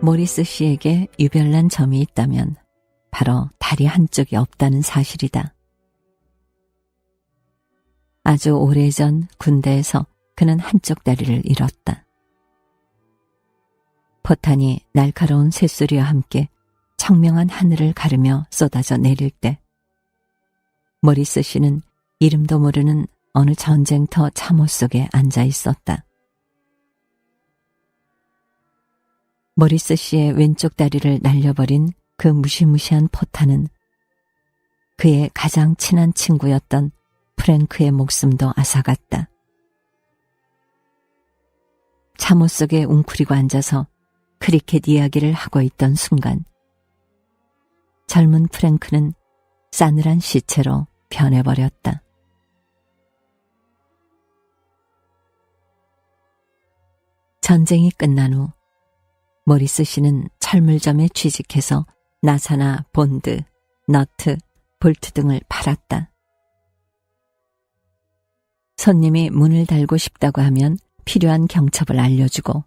모리스 씨에게 유별난 점이 있다면 바로 다리 한쪽이 없다는 사실이다. 아주 오래전 군대에서 그는 한쪽 다리를 잃었다. 포탄이 날카로운 쇳소리와 함께 청명한 하늘을 가르며 쏟아져 내릴 때 모리스 씨는 이름도 모르는 어느 전쟁터 참호 속에 앉아 있었다. 모리스 씨의 왼쪽 다리를 날려버린 그 무시무시한 포탄은 그의 가장 친한 친구였던 프랭크의 목숨도 앗아갔다. 참호 속에 웅크리고 앉아서 크리켓 이야기를 하고 있던 순간 젊은 프랭크는 싸늘한 시체로 변해버렸다. 전쟁이 끝난 후 모리스 씨는 철물점에 취직해서 나사나 본드, 너트, 볼트 등을 팔았다. 손님이 문을 달고 싶다고 하면 필요한 경첩을 알려주고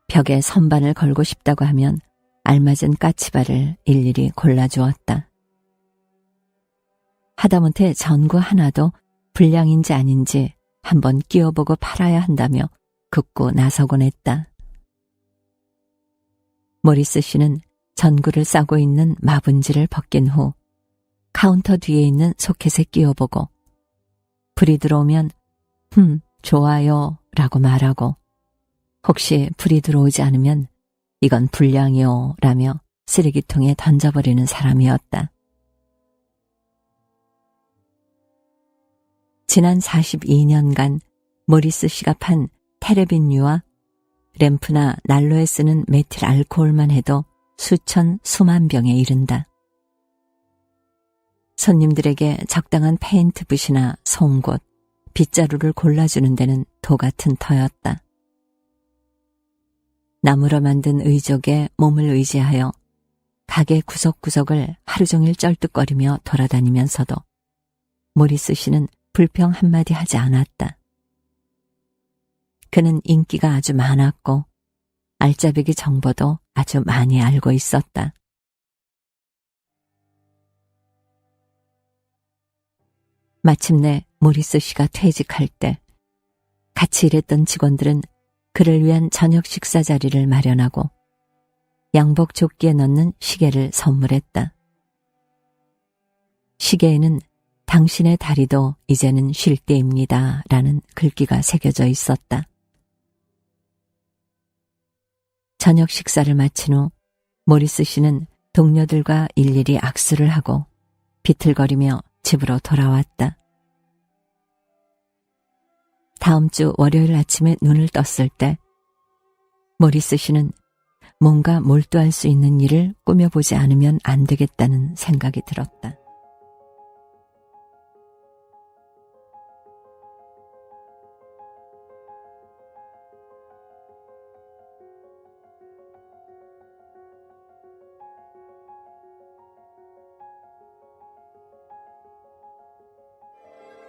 벽에 선반을 걸고 싶다고 하면 알맞은 까치발을 일일이 골라주었다. 하다못해 전구 하나도 불량인지 아닌지 한번 끼워보고 팔아야 한다며 극구 나서곤 했다. 모리스 씨는 전구를 싸고 있는 마분지를 벗긴 후 카운터 뒤에 있는 소켓에 끼워보고 불이 들어오면 좋아요 라고 말하고 혹시 불이 들어오지 않으면 이건 불량이요 라며 쓰레기통에 던져버리는 사람이었다. 지난 42년간 모리스 씨가 판 테레빈유와 램프나 난로에 쓰는 메틸 알코올만 해도 수천 수만 병에 이른다. 손님들에게 적당한 페인트 붓이나 송곳, 빗자루를 골라주는 데는 도 같은 터였다. 나무로 만든 의족에 몸을 의지하여 가게 구석구석을 하루 종일 쩔뚝거리며 돌아다니면서도 모리스 씨는 불평 한마디 하지 않았다. 그는 인기가 아주 많았고 알짜배기 정보도 아주 많이 알고 있었다. 마침내 모리스 씨가 퇴직할 때 같이 일했던 직원들은 그를 위한 저녁 식사 자리를 마련하고 양복 조끼에 넣는 시계를 선물했다. 시계에는 당신의 다리도 이제는 쉴 때입니다 라는 글귀가 새겨져 있었다. 저녁 식사를 마친 후 모리스 씨는 동료들과 일일이 악수를 하고 비틀거리며 집으로 돌아왔다. 다음 주 월요일 아침에 눈을 떴을 때 모리스 씨는 뭔가 몰두할 수 있는 일을 꾸며보지 않으면 안 되겠다는 생각이 들었다.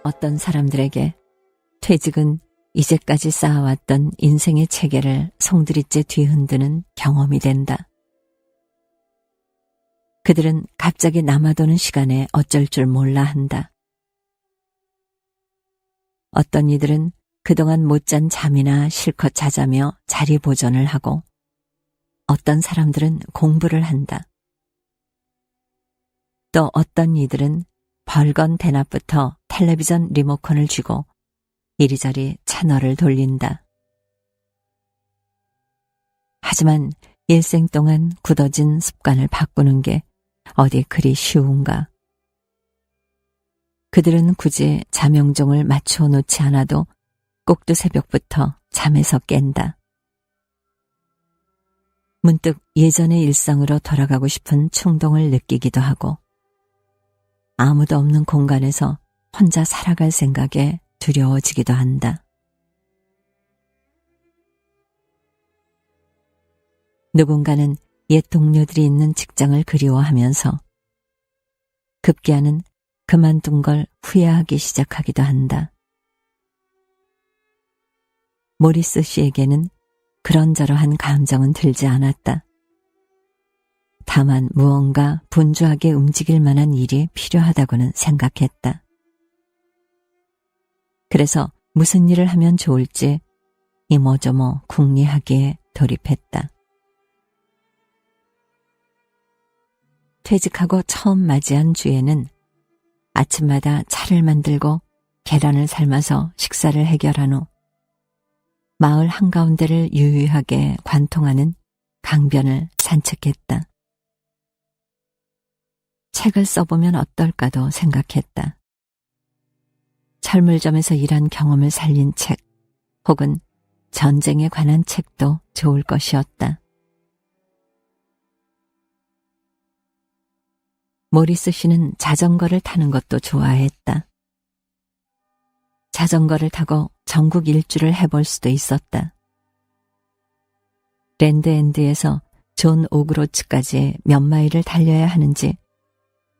어떤 사람들에게 퇴직은 이제까지 쌓아왔던 인생의 체계를 송두리째 뒤흔드는 경험이 된다. 그들은 갑자기 남아도는 시간에 어쩔 줄 몰라 한다. 어떤 이들은 그동안 못 잔 잠이나 실컷 자자며 자리 보존을 하고 어떤 사람들은 공부를 한다. 또 어떤 이들은 벌건 대낮부터 텔레비전 리모컨을 쥐고 이리저리 채널을 돌린다. 하지만 일생 동안 굳어진 습관을 바꾸는 게 어디 그리 쉬운가. 그들은 굳이 잠영종을 맞춰 놓지 않아도 꼭두 새벽부터 잠에서 깬다. 문득 예전의 일상으로 돌아가고 싶은 충동을 느끼기도 하고 아무도 없는 공간에서 혼자 살아갈 생각에 두려워지기도 한다. 누군가는 옛 동료들이 있는 직장을 그리워하면서 급기야는 그만둔 걸 후회하기 시작하기도 한다. 모리스 씨에게는 그런저러한 감정은 들지 않았다. 다만 무언가 분주하게 움직일 만한 일이 필요하다고는 생각했다. 그래서 무슨 일을 하면 좋을지 이모저모 궁리하기에 돌입했다. 퇴직하고 처음 맞이한 주에는 아침마다 차를 만들고 계란을 삶아서 식사를 해결한 후 마을 한가운데를 유유하게 관통하는 강변을 산책했다. 책을 써보면 어떨까도 생각했다. 철물점에서 일한 경험을 살린 책 혹은 전쟁에 관한 책도 좋을 것이었다. 모리스 씨는 자전거를 타는 것도 좋아했다. 자전거를 타고 전국 일주를 해볼 수도 있었다. 랜드엔드에서 존 오그로츠까지 몇 마일을 달려야 하는지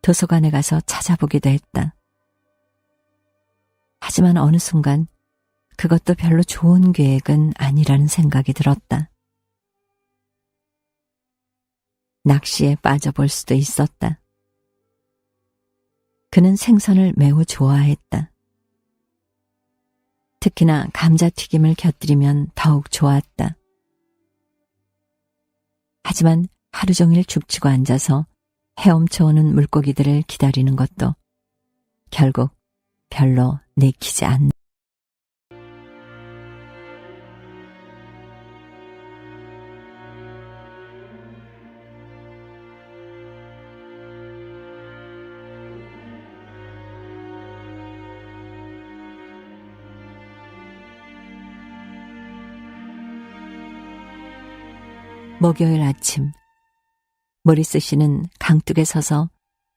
도서관에 가서 찾아보기도 했다. 하지만 어느 순간 그것도 별로 좋은 계획은 아니라는 생각이 들었다. 낚시에 빠져볼 수도 있었다. 그는 생선을 매우 좋아했다. 특히나 감자튀김을 곁들이면 더욱 좋았다. 하지만 하루 종일 죽치고 앉아서 헤엄쳐오는 물고기들을 기다리는 것도 결국 별로 내키지 않는다. 목요일 아침, 모리스 씨는 강둑에 서서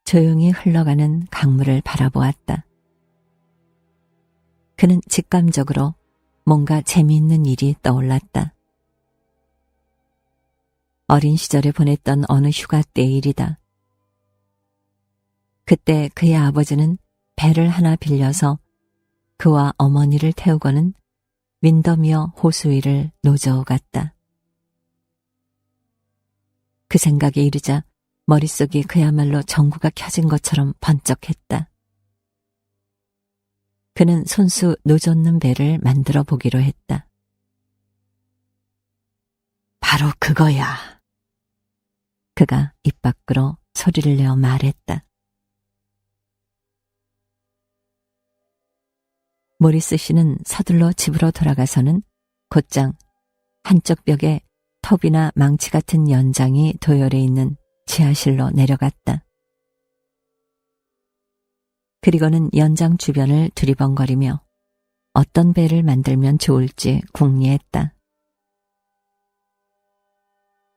조용히 흘러가는 강물을 바라보았다. 그는 직감적으로 뭔가 재미있는 일이 떠올랐다. 어린 시절에 보냈던 어느 휴가 때의 일이다. 그때 그의 아버지는 배를 하나 빌려서 그와 어머니를 태우고는 윈더미어 호수 위를 노저어갔다. 그 생각에 이르자 머릿속이 그야말로 전구가 켜진 것처럼 번쩍했다. 그는 손수 노젓는 배를 만들어 보기로 했다. 바로 그거야. 그가 입 밖으로 소리를 내어 말했다. 모리스 씨는 서둘러 집으로 돌아가서는 곧장 한쪽 벽에 톱이나 망치 같은 연장이 도열해 있는 지하실로 내려갔다. 그리고는 연장 주변을 두리번거리며 어떤 배를 만들면 좋을지 궁리했다.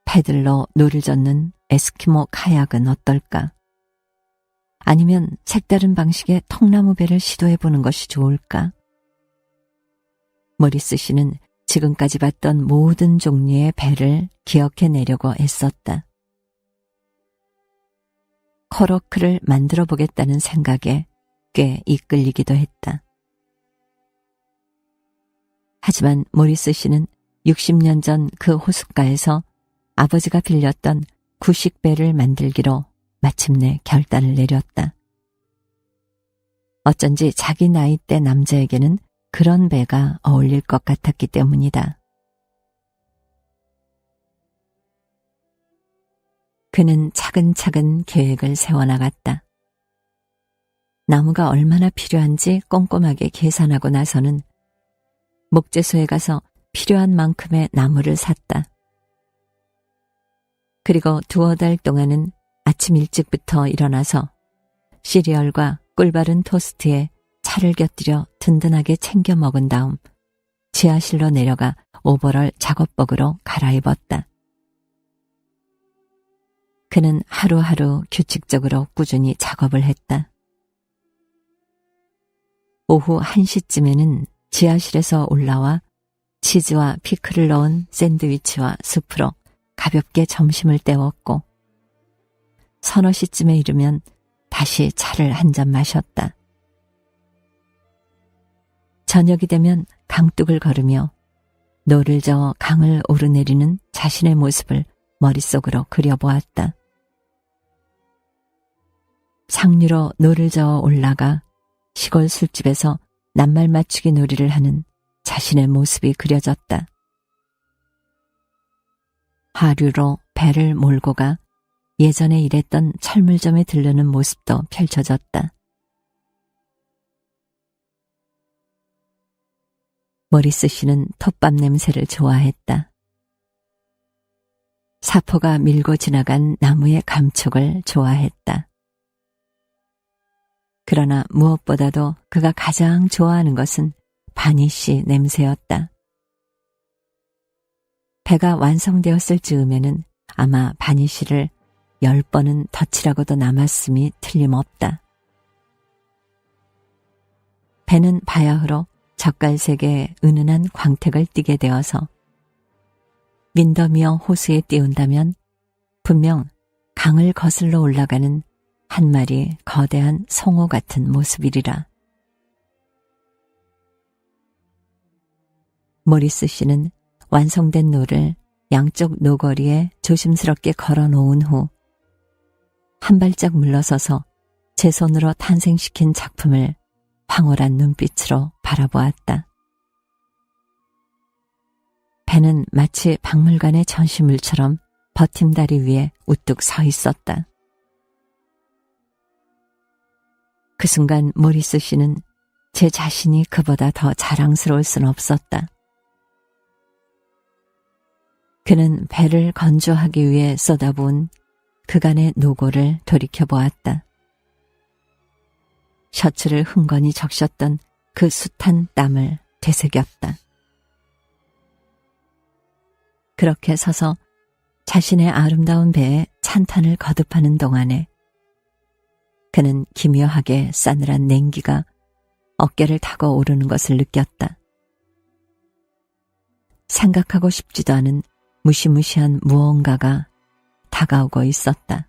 패들로 노를 젓는 에스키모 카약은 어떨까? 아니면 색다른 방식의 통나무 배를 시도해보는 것이 좋을까? 모리스 씨는 지금까지 봤던 모든 종류의 배를 기억해내려고 애썼다. 코로크를 만들어 보겠다는 생각에 꽤 이끌리기도 했다. 하지만 모리스 씨는 60년 전 그 호숫가에서 아버지가 빌렸던 구식배를 만들기로 마침내 결단을 내렸다. 어쩐지 자기 나이대 남자에게는 그런 배가 어울릴 것 같았기 때문이다. 그는 차근차근 계획을 세워나갔다. 나무가 얼마나 필요한지 꼼꼼하게 계산하고 나서는 목재소에 가서 필요한 만큼의 나무를 샀다. 그리고 두어 달 동안은 아침 일찍부터 일어나서 시리얼과 꿀바른 토스트에 차를 곁들여 든든하게 챙겨 먹은 다음 지하실로 내려가 오버롤 작업복으로 갈아입었다. 그는 하루하루 규칙적으로 꾸준히 작업을 했다. 오후 1시쯤에는 지하실에서 올라와 치즈와 피클을 넣은 샌드위치와 수프로 가볍게 점심을 때웠고 서너 시쯤에 이르면 다시 차를 한 잔 마셨다. 저녁이 되면 강둑을 걸으며 노를 저어 강을 오르내리는 자신의 모습을 머릿속으로 그려보았다. 상류로 노를 저어 올라가 시골 술집에서 낱말 맞추기 놀이를 하는 자신의 모습이 그려졌다. 하류로 배를 몰고 가 예전에 일했던 철물점에 들르는 모습도 펼쳐졌다. 모리스 씨는 톱밥 냄새를 좋아했다. 사포가 밀고 지나간 나무의 감촉을 좋아했다. 그러나 무엇보다도 그가 가장 좋아하는 것은 바니쉬 냄새였다. 배가 완성되었을 즈음에는 아마 바니쉬를 10번은 덧칠하고도 남았음이 틀림없다. 배는 바야흐로 젓갈색의 은은한 광택을 띠게 되어서 윈더미어 호수에 띄운다면 분명 강을 거슬러 올라가는 한 마리 거대한 송호 같은 모습이리라. 모리스 씨는 완성된 노를 양쪽 노거리에 조심스럽게 걸어놓은 후 한 발짝 물러서서 제 손으로 탄생시킨 작품을 황홀한 눈빛으로 바라보았다. 배는 마치 박물관의 전시물처럼 버팀다리 위에 우뚝 서 있었다. 그 순간 모리스 씨는 제 자신이 그보다 더 자랑스러울 순 없었다. 그는 배를 건조하기 위해 쏟아부은 그간의 노고를 돌이켜보았다. 셔츠를 흥건히 적셨던 그 숱한 땀을 되새겼다. 그렇게 서서 자신의 아름다운 배에 찬탄을 거듭하는 동안에 그는 기묘하게 싸늘한 냉기가 어깨를 타고 오르는 것을 느꼈다. 생각하고 싶지도 않은 무시무시한 무언가가 다가오고 있었다.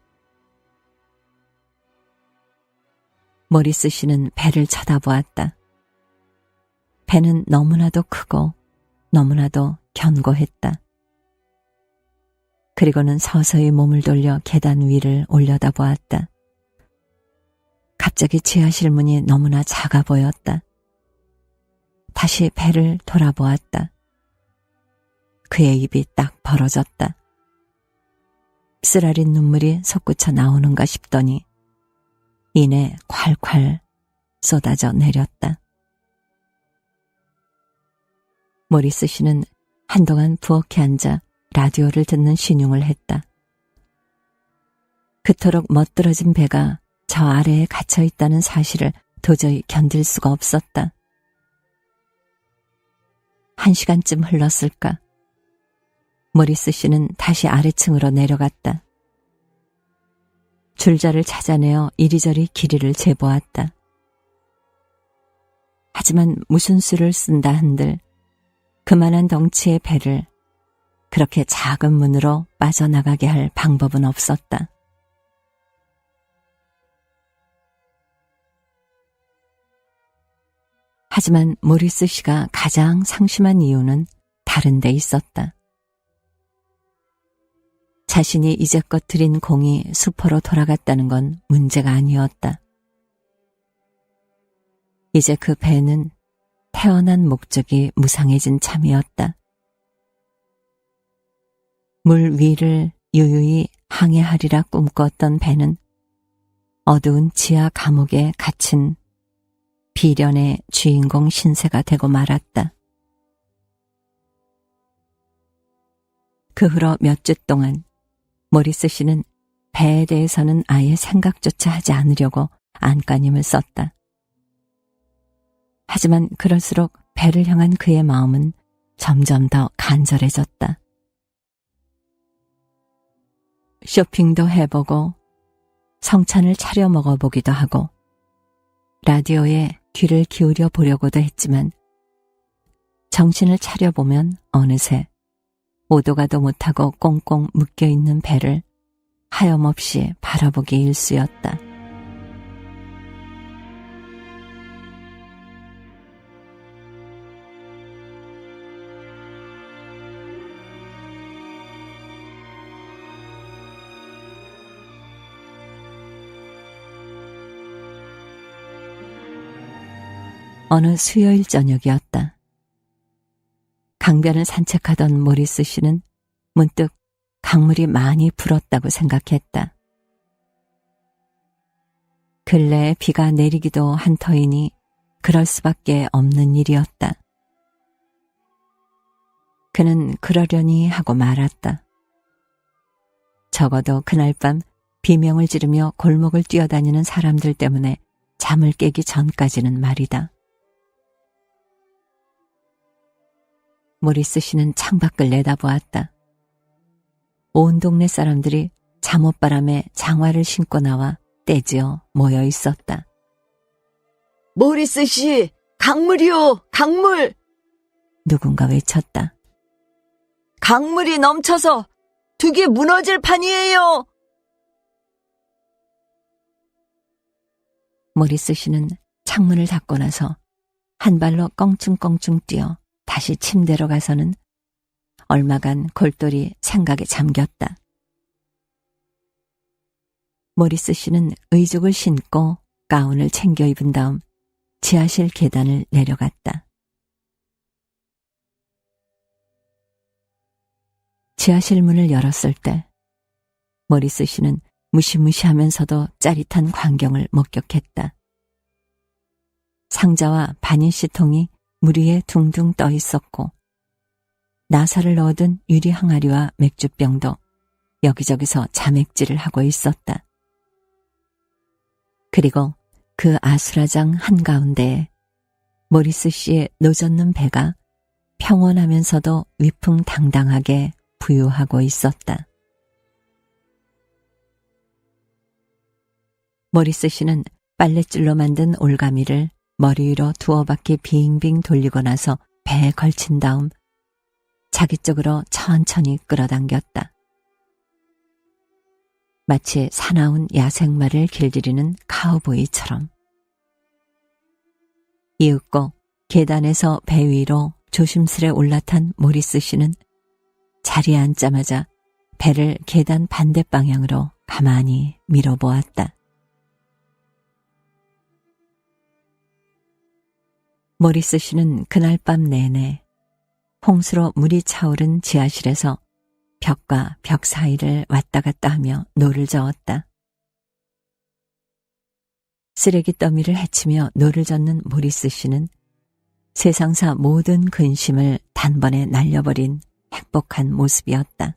모리스 씨는 배를 쳐다보았다. 배는 너무나도 크고 너무나도 견고했다. 그리고는 서서히 몸을 돌려 계단 위를 올려다보았다. 갑자기 지하실 문이 너무나 작아 보였다. 다시 배를 돌아보았다. 그의 입이 딱 벌어졌다. 쓰라린 눈물이 솟구쳐 나오는가 싶더니 이내 콸콸 쏟아져 내렸다. 모리스 씨는 한동안 부엌에 앉아 라디오를 듣는 신용을 했다. 그토록 멋들어진 배가 저 아래에 갇혀 있다는 사실을 도저히 견딜 수가 없었다. 1시간쯤 흘렀을까? 모리스 씨는 다시 아래층으로 내려갔다. 줄자를 찾아내어 이리저리 길이를 재보았다. 하지만 무슨 수를 쓴다 한들 그만한 덩치의 배를 그렇게 작은 문으로 빠져나가게 할 방법은 없었다. 하지만 모리스 씨가 가장 상심한 이유는 다른 데 있었다. 자신이 이제껏 들인 공이 수포로 돌아갔다는 건 문제가 아니었다. 이제 그 배는 태어난 목적이 무상해진 참이었다. 물 위를 유유히 항해하리라 꿈꾸었던 배는 어두운 지하 감옥에 갇힌 비련의 주인공 신세가 되고 말았다. 그 후로 몇 주 동안 모리스 씨는 배에 대해서는 아예 생각조차 하지 않으려고 안간힘을 썼다. 하지만 그럴수록 배를 향한 그의 마음은 점점 더 간절해졌다. 쇼핑도 해보고 성찬을 차려 먹어보기도 하고 라디오에 귀를 기울여 보려고도 했지만 정신을 차려보면 어느새 오도 가도 못하고 꽁꽁 묶여있는 배를 하염없이 바라보기 일쑤였다. 어느 수요일 저녁이었다. 강변을 산책하던 모리스 씨는 문득 강물이 많이 불었다고 생각했다. 근래에 비가 내리기도 한 터이니 그럴 수밖에 없는 일이었다. 그는 그러려니 하고 말았다. 적어도 그날 밤 비명을 지르며 골목을 뛰어다니는 사람들 때문에 잠을 깨기 전까지는 말이다. 모리스 씨는 창밖을 내다보았다. 온 동네 사람들이 잠옷바람에 장화를 신고 나와 떼지어 모여 있었다. 모리스 씨, 강물이요, 강물! 누군가 외쳤다. 강물이 넘쳐서 둑이 무너질 판이에요! 모리스 씨는 창문을 닫고 나서 한 발로 껑충껑충 뛰어 다시 침대로 가서는 얼마간 골똘히 생각에 잠겼다. 모리스 씨는 의죽을 신고 가운을 챙겨 입은 다음 지하실 계단을 내려갔다. 지하실 문을 열었을 때 모리스 씨는 무시무시하면서도 짜릿한 광경을 목격했다. 상자와 바니쉬통이 물 위에 둥둥 떠 있었고 나사를 넣어둔 유리 항아리와 맥주병도 여기저기서 자맥질을 하고 있었다. 그리고 그 아수라장 한가운데에 모리스 씨의 노젓는 배가 평온하면서도 위풍당당하게 부유하고 있었다. 모리스 씨는 빨랫줄로 만든 올가미를 머리 위로 두어 바퀴 빙빙 돌리고 나서 배에 걸친 다음 자기 쪽으로 천천히 끌어당겼다. 마치 사나운 야생마를 길들이는 카우보이처럼. 이윽고 계단에서 배 위로 조심스레 올라탄 모리스 씨는 자리에 앉자마자 배를 계단 반대 방향으로 가만히 밀어보았다. 모리스 씨는 그날 밤 내내 홍수로 물이 차오른 지하실에서 벽과 벽 사이를 왔다 갔다 하며 노를 저었다. 쓰레기 더미를 헤치며 노를 젓는 모리스 씨는 세상사 모든 근심을 단번에 날려버린 행복한 모습이었다.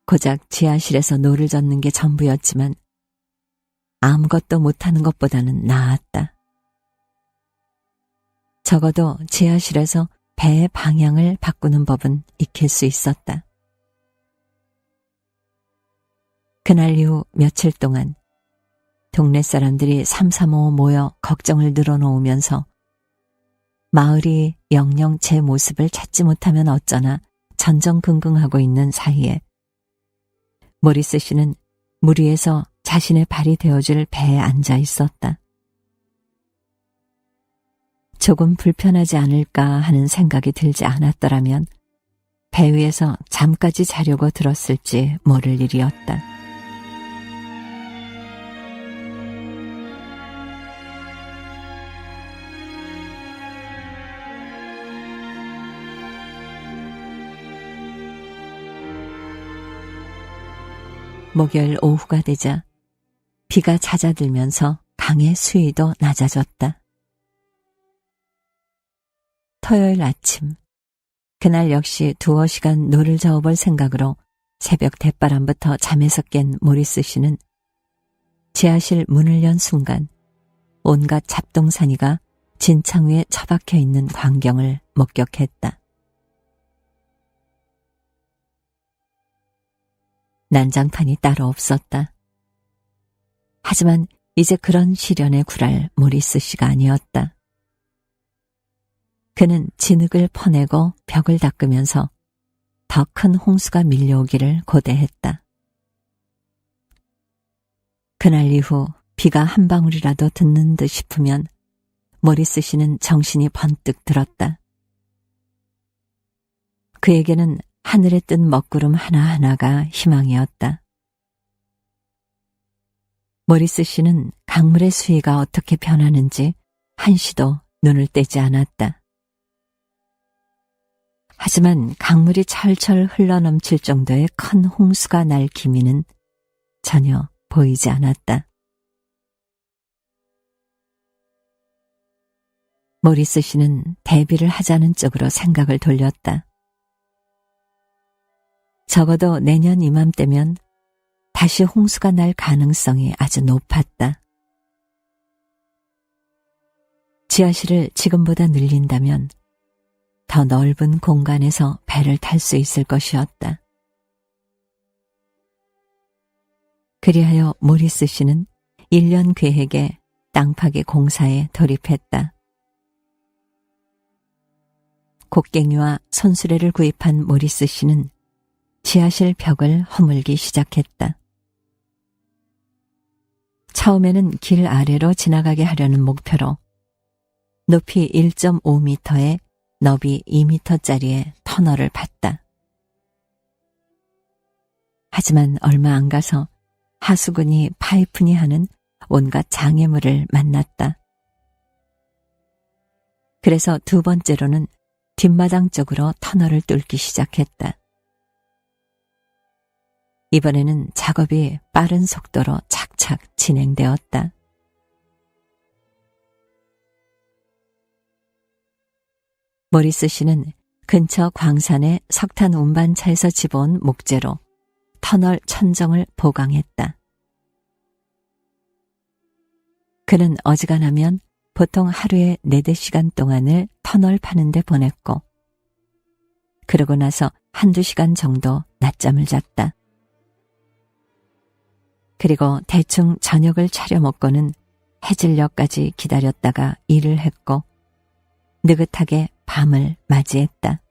고작 지하실에서 노를 젓는 게 전부였지만 아무것도 못하는 것보다는 나았다. 적어도 지하실에서 배의 방향을 바꾸는 법은 익힐 수 있었다. 그날 이후 며칠 동안 동네 사람들이 삼삼오오 모여 걱정을 늘어놓으면서 마을이 영영 제 모습을 찾지 못하면 어쩌나 전전긍긍하고 있는 사이에 모리스 씨는 물 위에서 자신의 발이 되어줄 배에 앉아 있었다. 조금 불편하지 않을까 하는 생각이 들지 않았더라면 배 위에서 잠까지 자려고 들었을지 모를 일이었다. 목요일 오후가 되자 비가 잦아들면서 강의 수위도 낮아졌다. 토요일 아침, 그날 역시 두어 시간 노를 저어볼 생각으로 새벽 대바람부터 잠에서 깬 모리스 씨는 지하실 문을 연 순간 온갖 잡동사니가 진창 위에 처박혀 있는 광경을 목격했다. 난장판이 따로 없었다. 하지만 이제 그런 시련에 굴할 모리스 씨가 아니었다. 그는 진흙을 퍼내고 벽을 닦으면서 더 큰 홍수가 밀려오기를 고대했다. 그날 이후 비가 한 방울이라도 듣는 듯 싶으면 모리스 씨는 정신이 번뜩 들었다. 그에게는 하늘에 뜬 먹구름 하나하나가 희망이었다. 모리스 씨는 강물의 수위가 어떻게 변하는지 한시도 눈을 떼지 않았다. 하지만 강물이 철철 흘러넘칠 정도의 큰 홍수가 날 기미는 전혀 보이지 않았다. 모리스 씨는 대비를 하자는 쪽으로 생각을 돌렸다. 적어도 내년 이맘때면 다시 홍수가 날 가능성이 아주 높았다. 지하실을 지금보다 늘린다면 더 넓은 공간에서 배를 탈 수 있을 것이었다. 그리하여 모리스 씨는 1년 계획에 땅 파기 공사에 돌입했다. 곡괭이와 손수레를 구입한 모리스 씨는 지하실 벽을 허물기 시작했다. 처음에는 길 아래로 지나가게 하려는 목표로 높이 1.5m에 너비 2m짜리의 터널을 팠다. 하지만 얼마 안 가서 하수근이 파이프니 하는 온갖 장애물을 만났다. 그래서 두 번째로는 뒷마당 쪽으로 터널을 뚫기 시작했다. 이번에는 작업이 빠른 속도로 착착 진행되었다. 모리스 씨는 근처 광산의 석탄 운반차에서 집어온 목재로 터널 천정을 보강했다. 그는 어지간하면 보통 하루에 4-5시간 동안을 터널 파는 데 보냈고, 그러고 나서 1-2시간 정도 낮잠을 잤다. 그리고 대충 저녁을 차려 먹고는 해질녘까지 기다렸다가 일을 했고 느긋하게 밤을 맞이했다.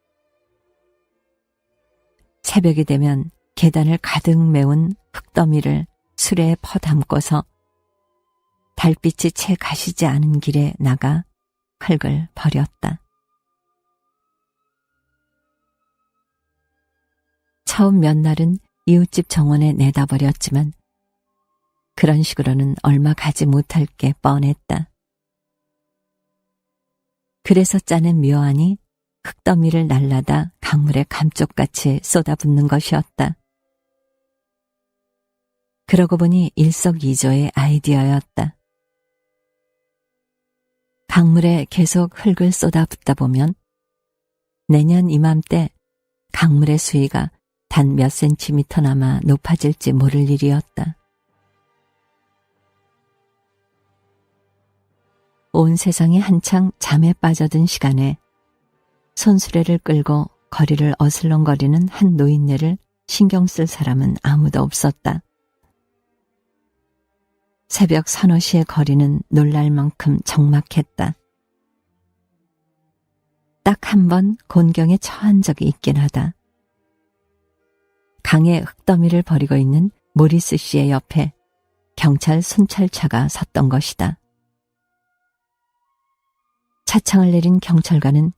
새벽이 되면 계단을 가득 메운 흙더미를 수레에 퍼담고서 달빛이 채 가시지 않은 길에 나가 흙을 버렸다. 처음 몇 날은 이웃집 정원에 내다 버렸지만 그런 식으로는 얼마 가지 못할 게 뻔했다. 그래서 짜낸 묘안이 흙더미를 날라다 강물에 감쪽같이 쏟아붓는 것이었다. 그러고 보니 일석이조의 아이디어였다. 강물에 계속 흙을 쏟아붓다 보면 내년 이맘때 강물의 수위가 단 몇 센티미터나마 높아질지 모를 일이었다. 온 세상이 한창 잠에 빠져든 시간에 손수레를 끌고 거리를 어슬렁거리는 한 노인네를 신경 쓸 사람은 아무도 없었다. 새벽 3-4시의 거리는 놀랄 만큼 적막했다. 딱 한 번 곤경에 처한 적이 있긴 하다. 강에 흙더미를 버리고 있는 모리스 씨의 옆에 경찰 순찰차가 섰던 것이다. 차창을 내린 경찰관은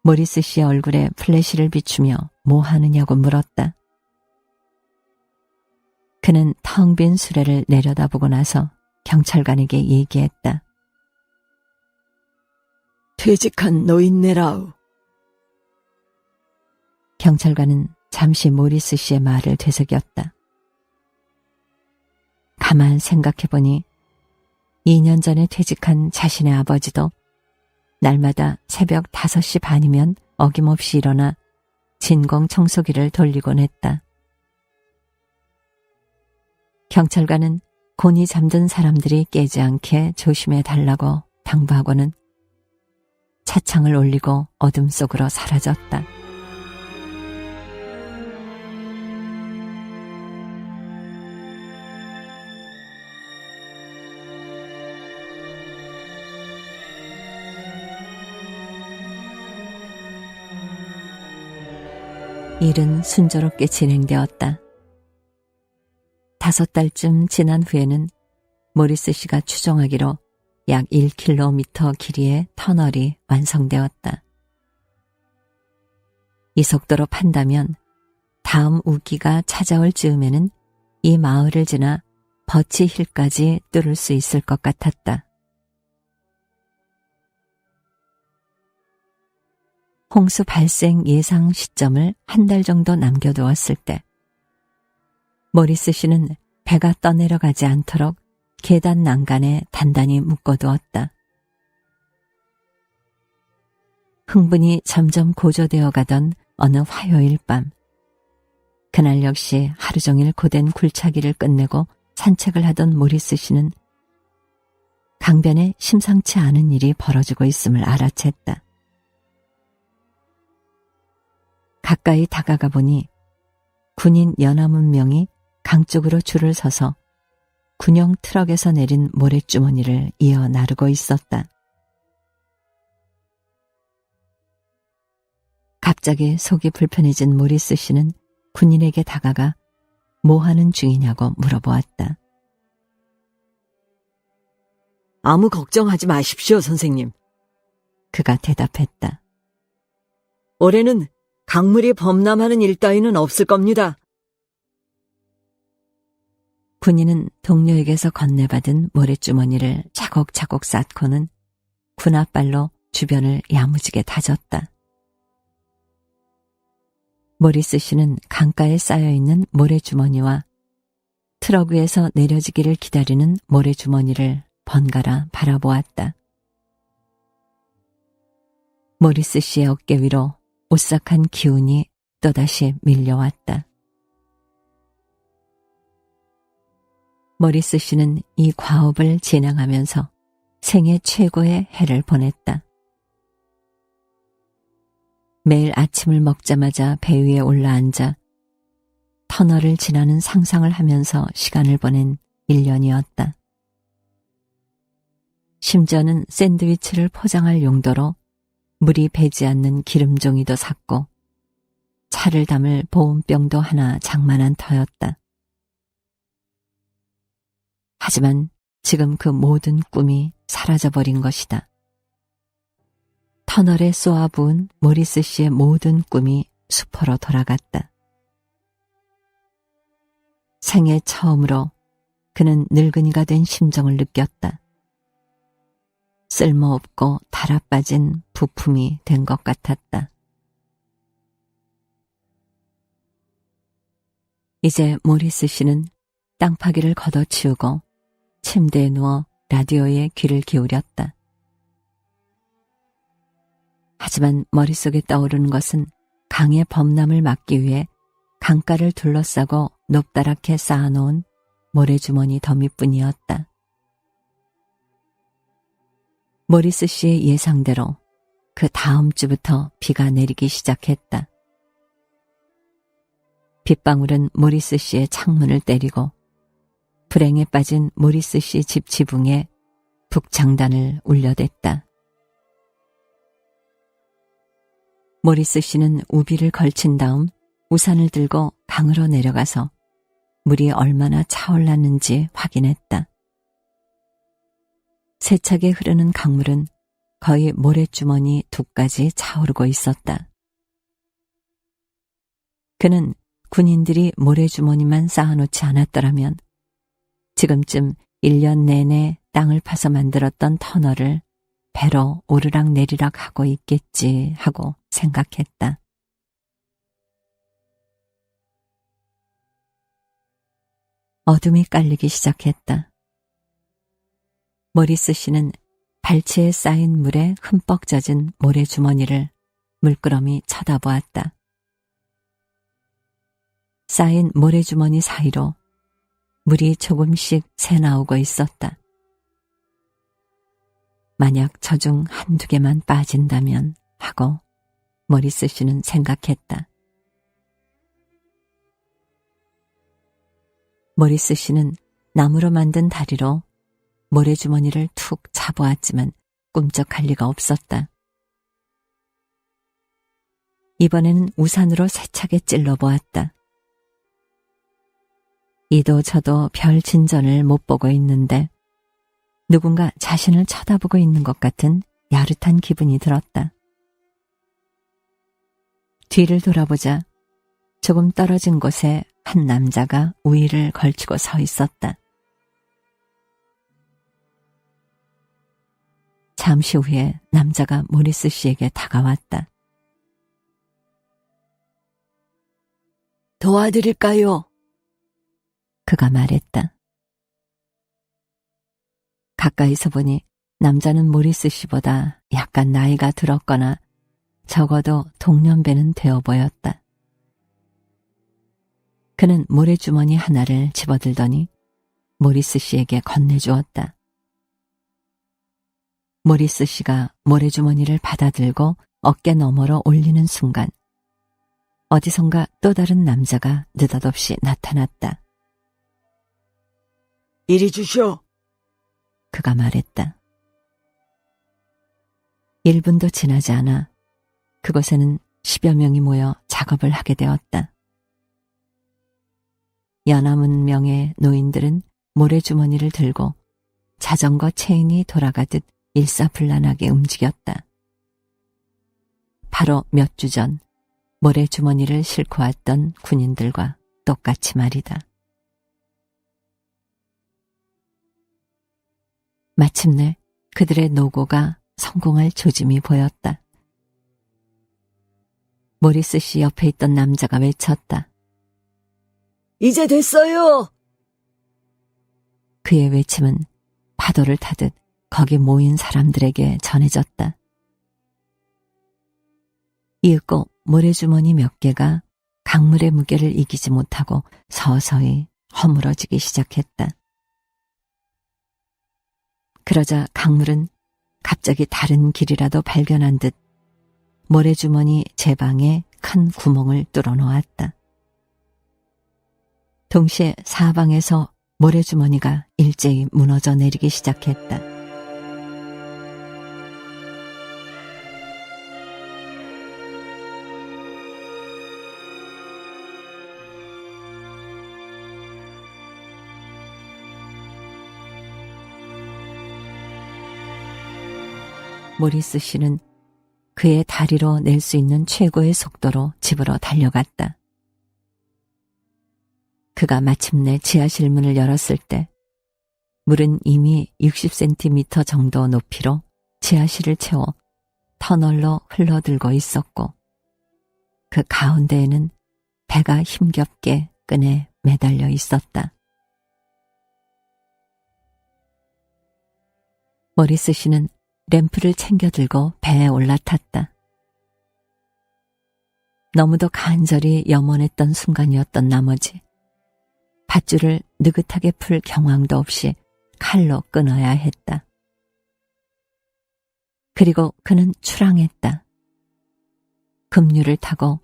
모리스 씨의 얼굴에 플래시를 비추며 뭐 하느냐고 물었다. 그는 텅 빈 수레를 내려다보고 나서 경찰관에게 얘기했다. 퇴직한 노인네라우. 경찰관은 잠시 모리스 씨의 말을 되새겼다. 가만 생각해보니 2년 전에 퇴직한 자신의 아버지도 날마다 새벽 5시 반이면 어김없이 일어나 진공 청소기를 돌리곤 했다. 경찰관은 곤히 잠든 사람들이 깨지 않게 조심해 달라고 당부하고는 차창을 올리고 어둠 속으로 사라졌다. 일은 순조롭게 진행되었다. 5달쯤 지난 후에는 모리스 씨가 추정하기로 약 1km 길이의 터널이 완성되었다. 이 속도로 판다면 다음 우기가 찾아올 즈음에는 이 마을을 지나 버치힐까지 뚫을 수 있을 것 같았다. 홍수 발생 예상 시점을 한 달 정도 남겨두었을 때 모리스 씨는 배가 떠내려가지 않도록 계단 난간에 단단히 묶어두었다. 흥분이 점점 고조되어 가던 어느 화요일 밤, 그날 역시 하루 종일 고된 굴차기를 끝내고 산책을 하던 모리스 씨는 강변에 심상치 않은 일이 벌어지고 있음을 알아챘다. 가까이 다가가 보니 군인 연합 명이 강 쪽으로 줄을 서서 군용 트럭에서 내린 모래주머니를 이어 나르고 있었다. 갑자기 속이 불편해진 모리스 씨는 군인에게 다가가 뭐 하는 중이냐고 물어보았다. 아무 걱정하지 마십시오, 선생님. 그가 대답했다. 올해는 강물이 범람하는 일 따위는 없을 겁니다. 군인은 동료에게서 건네받은 모래주머니를 차곡차곡 쌓고는 군 앞발로 주변을 야무지게 다졌다. 모리스 씨는 강가에 쌓여있는 모래주머니와 트럭 위에서 내려지기를 기다리는 모래주머니를 번갈아 바라보았다. 모리스 씨의 어깨 위로 오싹한 기운이 또다시 밀려왔다. 모리스 씨는 이 과업을 진행하면서 생애 최고의 해를 보냈다. 매일 아침을 먹자마자 배 위에 올라앉아 터널을 지나는 상상을 하면서 시간을 보낸 1년이었다. 심지어는 샌드위치를 포장할 용도로 물이 배지 않는 기름종이도 샀고 차를 담을 보온병도 하나 장만한 터였다. 하지만 지금 그 모든 꿈이 사라져버린 것이다. 터널에 쏘아부은 모리스 씨의 모든 꿈이 수포로 돌아갔다. 생애 처음으로 그는 늙은이가 된 심정을 느꼈다. 쓸모없고 달아빠진 부품이 된 것 같았다. 이제 모리스 씨는 땅파기를 걷어치우고 침대에 누워 라디오에 귀를 기울였다. 하지만 머릿속에 떠오르는 것은 강의 범람을 막기 위해 강가를 둘러싸고 높다랗게 쌓아놓은 모래주머니 더미뿐이었다. 모리스 씨의 예상대로 그 다음 주부터 비가 내리기 시작했다. 빗방울은 모리스 씨의 창문을 때리고 불행에 빠진 모리스 씨 집 지붕에 북장단을 울려댔다. 모리스 씨는 우비를 걸친 다음 우산을 들고 강으로 내려가서 물이 얼마나 차올랐는지 확인했다. 세차게 흐르는 강물은 거의 모래주머니 두까지 차오르고 있었다. 그는 군인들이 모래주머니만 쌓아놓지 않았더라면 지금쯤 1년 내내 땅을 파서 만들었던 터널을 배로 오르락 내리락 하고 있겠지 하고 생각했다. 어둠이 깔리기 시작했다. 모리스 씨는 발치에 쌓인 물에 흠뻑 젖은 모래주머니를 물끄러미 쳐다보았다. 쌓인 모래주머니 사이로 물이 조금씩 새나오고 있었다. 만약 저 중 한두 개만 빠진다면 하고 모리스 씨는 생각했다. 모리스 씨는 나무로 만든 다리로 모래주머니를 툭 차보았지만 꿈쩍할 리가 없었다. 이번에는 우산으로 세차게 찔러보았다. 이도 저도 별 진전을 못 보고 있는데 누군가 자신을 쳐다보고 있는 것 같은 야릇한 기분이 들었다. 뒤를 돌아보자 조금 떨어진 곳에 한 남자가 우위를 걸치고 서 있었다. 잠시 후에 남자가 모리스 씨에게 다가왔다. 도와드릴까요? 그가 말했다. 가까이서 보니 남자는 모리스 씨보다 약간 나이가 들었거나 적어도 동년배는 되어 보였다. 그는 모래주머니 하나를 집어들더니 모리스 씨에게 건네주었다. 모리스 씨가 모래주머니를 받아들고 어깨 너머로 올리는 순간 어디선가 또 다른 남자가 느닷없이 나타났다. 이리 주시오. 그가 말했다. 1분도 지나지 않아 그곳에는 10여 명이 모여 작업을 하게 되었다. 연하문 명의 노인들은 모래주머니를 들고 자전거 체인이 돌아가듯 일사불란하게 움직였다. 바로 몇 주 전 모래주머니를 싣고 왔던 군인들과 똑같이 말이다. 마침내 그들의 노고가 성공할 조짐이 보였다. 모리스 씨 옆에 있던 남자가 외쳤다. 이제 됐어요. 그의 외침은 파도를 타듯 거기 모인 사람들에게 전해졌다. 이윽고 모래주머니 몇 개가 강물의 무게를 이기지 못하고 서서히 허물어지기 시작했다. 그러자 강물은 갑자기 다른 길이라도 발견한 듯 모래주머니 제방에 큰 구멍을 뚫어놓았다. 동시에 사방에서 모래주머니가 일제히 무너져 내리기 시작했다. 모리스 씨는 그의 다리로 낼 수 있는 최고의 속도로 집으로 달려갔다. 그가 마침내 지하실 문을 열었을 때 물은 이미 60cm 정도 높이로 지하실을 채워 터널로 흘러들고 있었고 그 가운데에는 배가 힘겹게 끈에 매달려 있었다. 모리스 씨는 램프를 챙겨 들고 배에 올라탔다. 너무도 간절히 염원했던 순간이었던 나머지 밧줄을 느긋하게 풀 경황도 없이 칼로 끊어야 했다. 그리고 그는 출항했다. 급류를 타고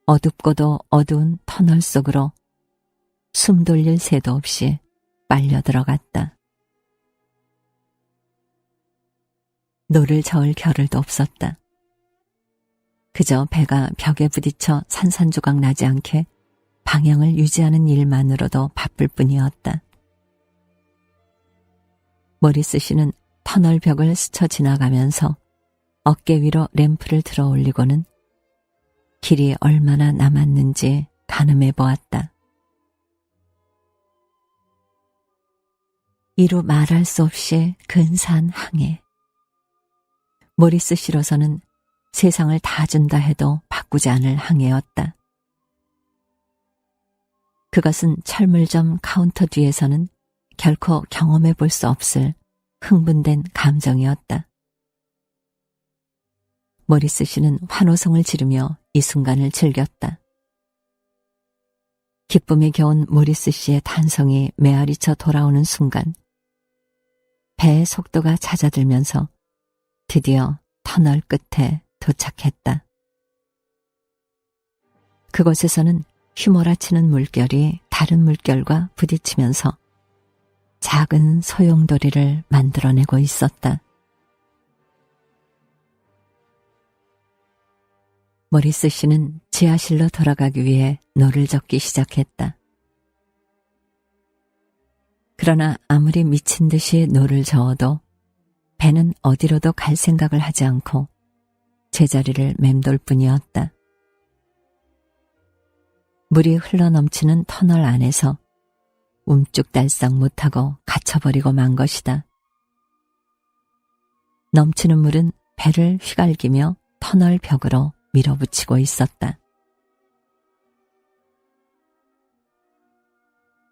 어둡고도 어두운 터널 속으로 숨 돌릴 새도 없이 빨려 들어갔다. 노를 저을 겨를도 없었다. 그저 배가 벽에 부딪혀 산산조각 나지 않게 방향을 유지하는 일만으로도 바쁠 뿐이었다. 모리스 씨는 터널 벽을 스쳐 지나가면서 어깨 위로 램프를 들어 올리고는 길이 얼마나 남았는지 가늠해 보았다. 이루 말할 수 없이 근사한 항해. 모리스 씨로서는 세상을 다 준다 해도 바꾸지 않을 항해였다. 그것은 철물점 카운터 뒤에서는 결코 경험해 볼 수 없을 흥분된 감정이었다. 모리스 씨는 환호성을 지르며 이 순간을 즐겼다. 기쁨에 겨운 모리스 씨의 탄성이 메아리쳐 돌아오는 순간 배의 속도가 잦아들면서 드디어 터널 끝에 도착했다. 그곳에서는 휘몰아치는 물결이 다른 물결과 부딪히면서 작은 소용돌이를 만들어내고 있었다. 모리스 씨는 지하실로 돌아가기 위해 노를 젓기 시작했다. 그러나 아무리 미친 듯이 노를 저어도 배는 어디로도 갈 생각을 하지 않고 제자리를 맴돌 뿐이었다. 물이 흘러넘치는 터널 안에서 움쭉달싹 못하고 갇혀버리고 만 것이다. 넘치는 물은 배를 휘갈기며 터널 벽으로 밀어붙이고 있었다.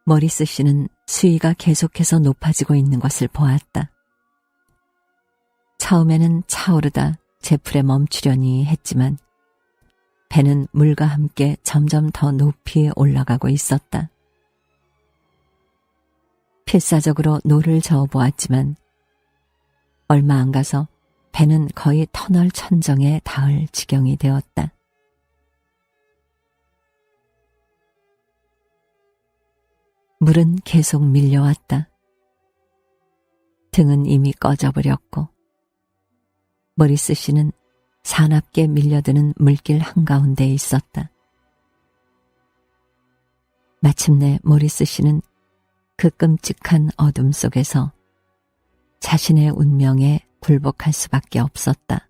모리스 씨는 수위가 계속해서 높아지고 있는 것을 보았다. 처음에는 차오르다 제풀에 멈추려니 했지만 배는 물과 함께 점점 더 높이 올라가고 있었다. 필사적으로 노를 저어보았지만 얼마 안 가서 배는 거의 터널 천정에 닿을 지경이 되었다. 물은 계속 밀려왔다. 등은 이미 꺼져버렸고 모리스 씨는 사납게 밀려드는 물길 한가운데에 있었다. 마침내 모리스 씨는 그 끔찍한 어둠 속에서 자신의 운명에 굴복할 수밖에 없었다.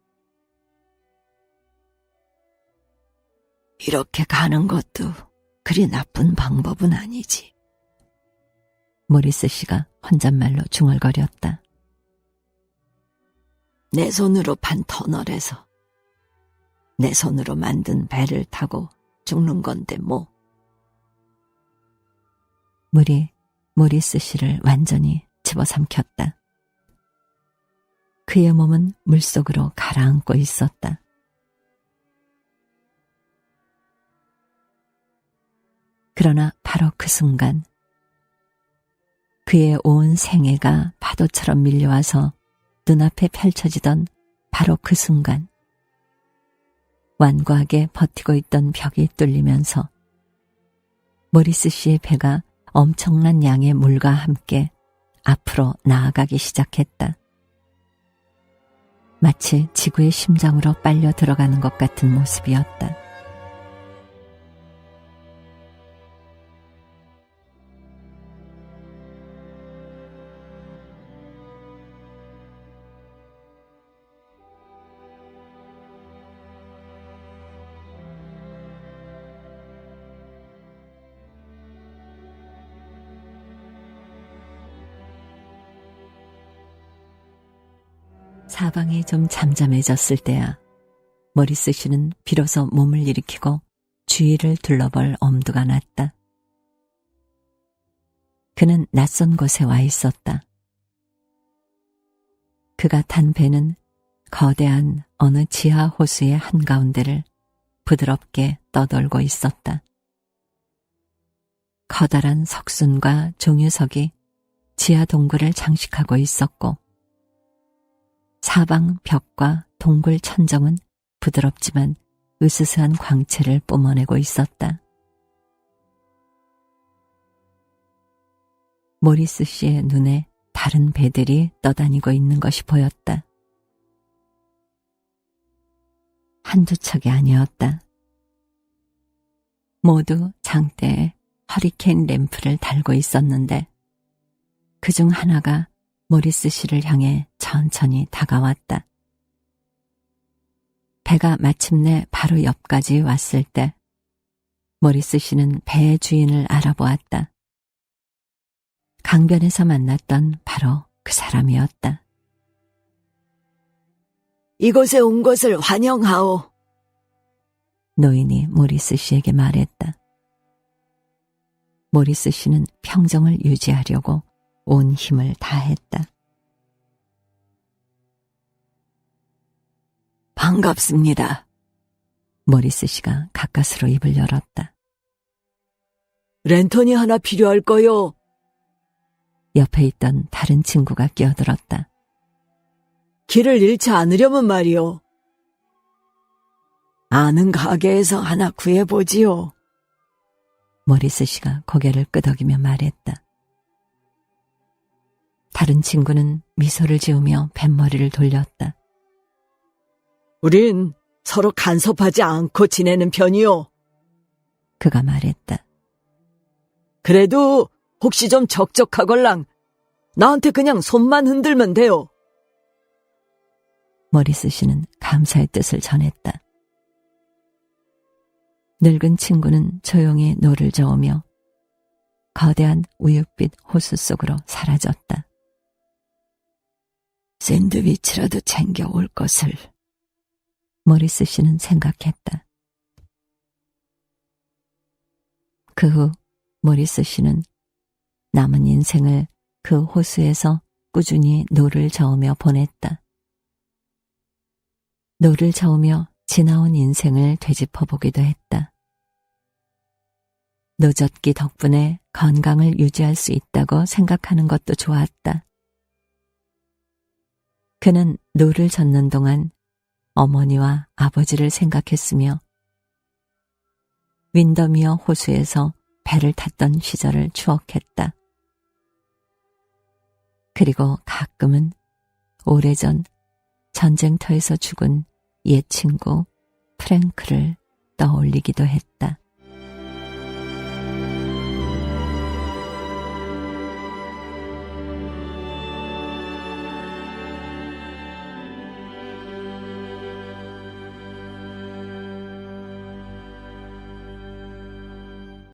이렇게 가는 것도 그리 나쁜 방법은 아니지. 모리스 씨가 혼잣말로 중얼거렸다. 내 손으로 판 터널에서 내 손으로 만든 배를 타고 죽는 건데 뭐. 물이 모리스 씨를 완전히 집어삼켰다. 그의 몸은 물속으로 가라앉고 있었다. 그러나 바로 그 순간 그의 온 생애가 파도처럼 밀려와서 눈앞에 펼쳐지던 바로 그 순간 완고하게 버티고 있던 벽이 뚫리면서 모리스 씨의 배가 엄청난 양의 물과 함께 앞으로 나아가기 시작했다. 마치 지구의 심장으로 빨려 들어가는 것 같은 모습이었다. 사방이 좀 잠잠해졌을 때야 모리스 씨는 비로소 몸을 일으키고 주위를 둘러볼 엄두가 났다. 그는 낯선 곳에 와 있었다. 그가 탄 배는 거대한 어느 지하 호수의 한가운데를 부드럽게 떠돌고 있었다. 커다란 석순과 종유석이 지하 동굴을 장식하고 있었고 사방 벽과 동굴 천정은 부드럽지만 으스스한 광채를 뿜어내고 있었다. 모리스 씨의 눈에 다른 배들이 떠다니고 있는 것이 보였다. 한두 척이 아니었다. 모두 장대에 허리케인 램프를 달고 있었는데 그중 하나가 모리스 씨를 향해 천천히 다가왔다. 배가 마침내 바로 옆까지 왔을 때 모리스 씨는 배의 주인을 알아보았다. 강변에서 만났던 바로 그 사람이었다. 이곳에 온 것을 환영하오. 노인이 모리스 씨에게 말했다. 모리스 씨는 평정을 유지하려고 온 힘을 다했다. 반갑습니다. 모리스 씨가 가까스로 입을 열었다. 랜턴이 하나 필요할 거요. 옆에 있던 다른 친구가 끼어들었다. 길을 잃지 않으려면 말이오. 아는 가게에서 하나 구해보지요. 모리스 씨가 고개를 끄덕이며 말했다. 다른 친구는 미소를 지으며 뱃머리를 돌렸다. 우린 서로 간섭하지 않고 지내는 편이요. 그가 말했다. 그래도 혹시 좀 적적하걸랑 나한테 그냥 손만 흔들면 돼요. 모리스 씨는 감사의 뜻을 전했다. 늙은 친구는 조용히 노를 저으며 거대한 우윳빛 호수 속으로 사라졌다. 샌드위치라도 챙겨올 것을. 모리스 씨는 생각했다. 그 후 모리스 씨는 남은 인생을 그 호수에서 꾸준히 노를 저으며 보냈다. 노를 저으며 지나온 인생을 되짚어보기도 했다. 노젓기 덕분에 건강을 유지할 수 있다고 생각하는 것도 좋았다. 그는 노를 젓는 동안 어머니와 아버지를 생각했으며 윈더미어 호수에서 배를 탔던 시절을 추억했다. 그리고 가끔은 오래전 전쟁터에서 죽은 옛 친구 프랭크를 떠올리기도 했다.